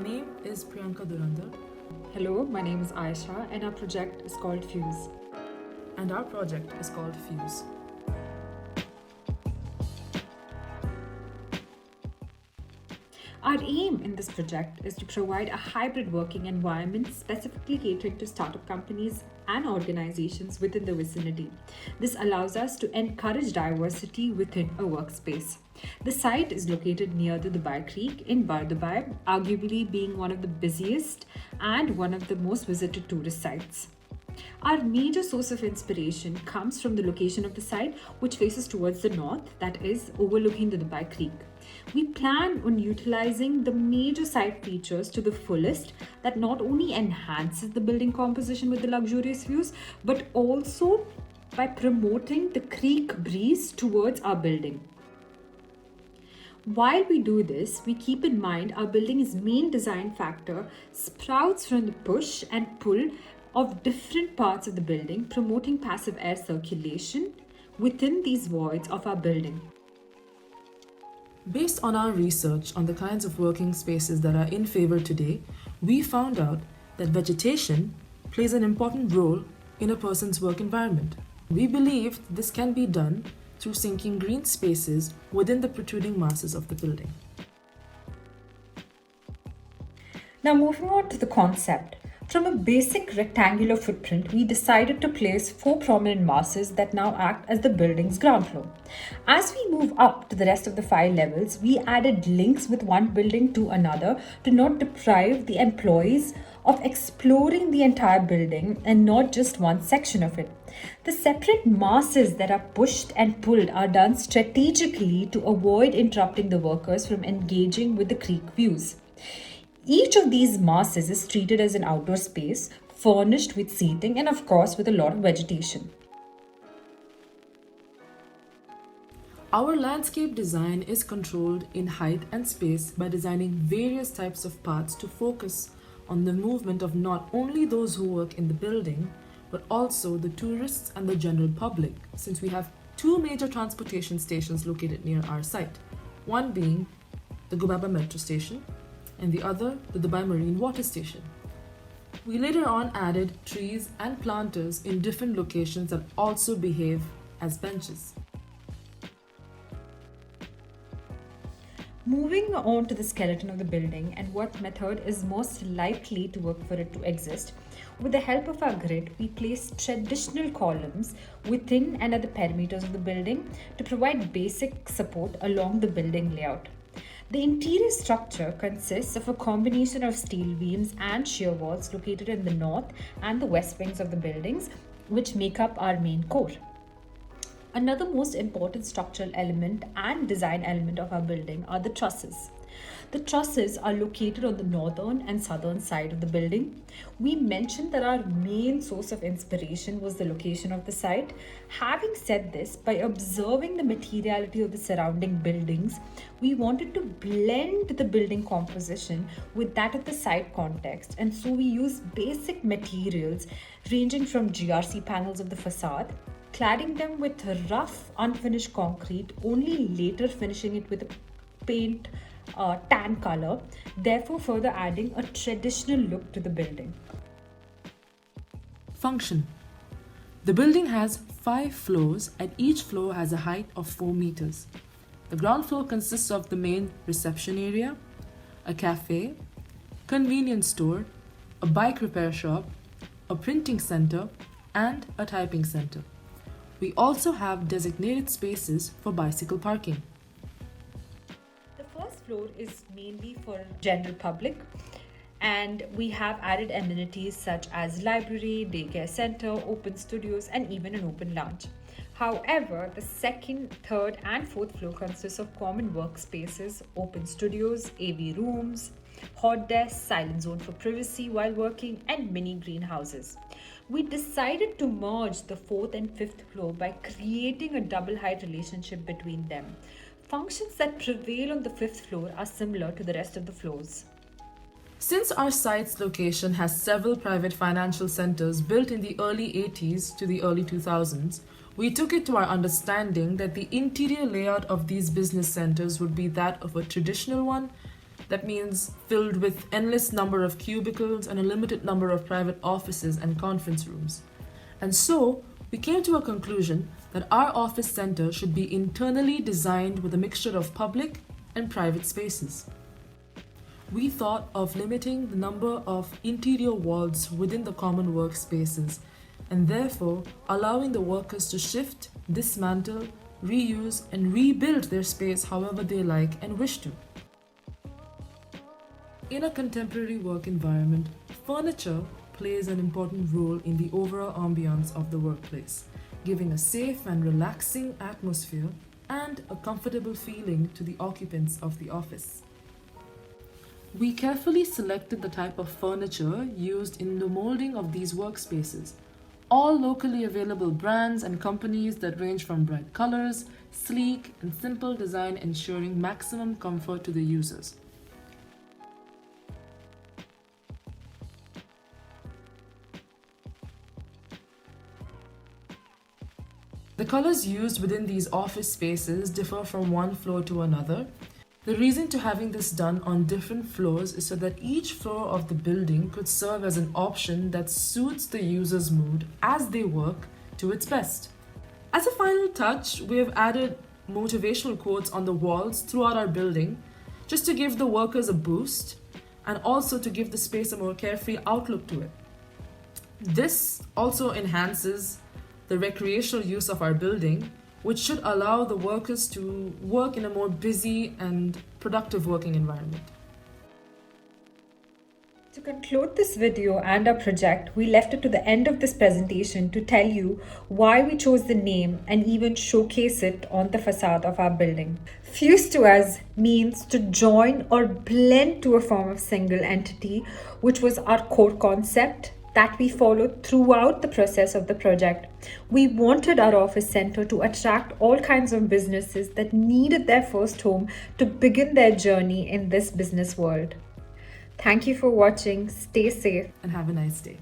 name is Priyanka Hello, my name is Ayesha and our project is called Fuse. and our project is called Fuse. Our aim in this project is to provide a hybrid working environment specifically catering to startup companies and organizations within the vicinity. This allows us to encourage diversity within a workspace. The site is located near the Dubai Creek in Bar Dubai, arguably being one of the busiest and one of the most visited tourist sites. Our major source of inspiration comes from the location of the site, which faces towards the north, that is, overlooking the Dubai Creek. We plan on utilizing the major site features to the fullest that not only enhances the building composition with the luxurious views, but also by promoting the creek breeze towards our building. While we do this, we keep in mind our building's main design factor sprouts from the push and pull of different parts of the building, promoting passive air circulation within these voids of our building. Based on our research on the kinds of working spaces that are in favor today, we found out that vegetation plays an important role in a person's work environment. We believe this can be done through sinking green spaces within the protruding masses of the building. Now, moving on to the concept. From a basic rectangular footprint, we decided to place four prominent masses that now act as the building's ground floor. As we move up to the rest of the 5 levels, we added links with one building to another to not deprive the employees of exploring the entire building and not just one section of it. The separate masses that are pushed and pulled are done strategically to avoid interrupting the workers from engaging with the creek views. Each of these masses is treated as an outdoor space, furnished with seating and, of course, with a lot of vegetation. Our landscape design is controlled in height and space by designing various types of paths to focus on the movement of not only those who work in the building, but also the tourists and the general public, since we have two major transportation stations located near our site, one being the Gubaba Metro Station and the other the Dubai Marine Water Station. We later on added trees and planters in different locations that also behave as benches. Moving on to the skeleton of the building and what method is most likely to work for it to exist, with the help of our grid, we place traditional columns within and at the perimeters of the building to provide basic support along the building layout. The interior structure consists of a combination of steel beams and shear walls located in the north and the west wings of the buildings, which make up our main core. Another most important structural element and design element of our building are the trusses. The trusses are located on the northern and southern side of the building. We mentioned that our main source of inspiration was the location of the site. Having said this, by observing the materiality of the surrounding buildings, we wanted to blend the building composition with that of the site context, and so we used basic materials ranging from GRC panels of the facade, cladding them with rough unfinished concrete, only later finishing it with a paint tan color, therefore further adding a traditional look to the building. Function. The building has 5 floors and each floor has a height of 4 meters. The ground floor consists of the main reception area, a cafe, convenience store, a bike repair shop, a printing center, and a typing center. We also have designated spaces for bicycle parking. The first floor is mainly for general public, and we have added amenities such as library, daycare center, open studios, and even an open lounge. However, the second, third, and fourth floor consists of common workspaces, open studios, AV rooms, hot desks, silent zone for privacy while working, and mini greenhouses. We decided to merge the fourth and fifth floor by creating a double height relationship between them. Functions that prevail on the fifth floor are similar to the rest of the floors. Since our site's location has several private financial centers built in the early 80s to the early 2000s, we took it to our understanding that the interior layout of these business centers would be that of a traditional one, That means filled with endless number of cubicles and a limited number of private offices and conference rooms. And so, we came to a conclusion that our office center should be internally designed with a mixture of public and private spaces. We thought of limiting the number of interior walls within the common workspaces and therefore allowing the workers to shift, dismantle, reuse, and rebuild their space however they like and wish to. In a contemporary work environment, furniture plays an important role in the overall ambiance of the workplace, giving a safe and relaxing atmosphere and a comfortable feeling to the occupants of the office. We carefully selected the type of furniture used in the molding of these workspaces, all locally available brands and companies that range from bright colors, sleek, and simple design, ensuring maximum comfort to the users. The colors used within these office spaces differ from one floor to another. The reason to having this done on different floors is so that each floor of the building could serve as an option that suits the user's mood as they work to its best. As a final touch, we have added motivational quotes on the walls throughout our building just to give the workers a boost and also to give the space a more carefree outlook to it. This also enhances the recreational use of our building, which should allow the workers to work in a more busy and productive working environment. To conclude this video and our project, we left it to the end of this presentation to tell you why we chose the name and even showcase it on the facade of our building. Fuse to us means to join or blend to a form of single entity, which was our core concept that we followed throughout the process of the project. We wanted our office center to attract all kinds of businesses that needed their first home to begin their journey in this business world. Thank you for watching. Stay safe. And have a nice day.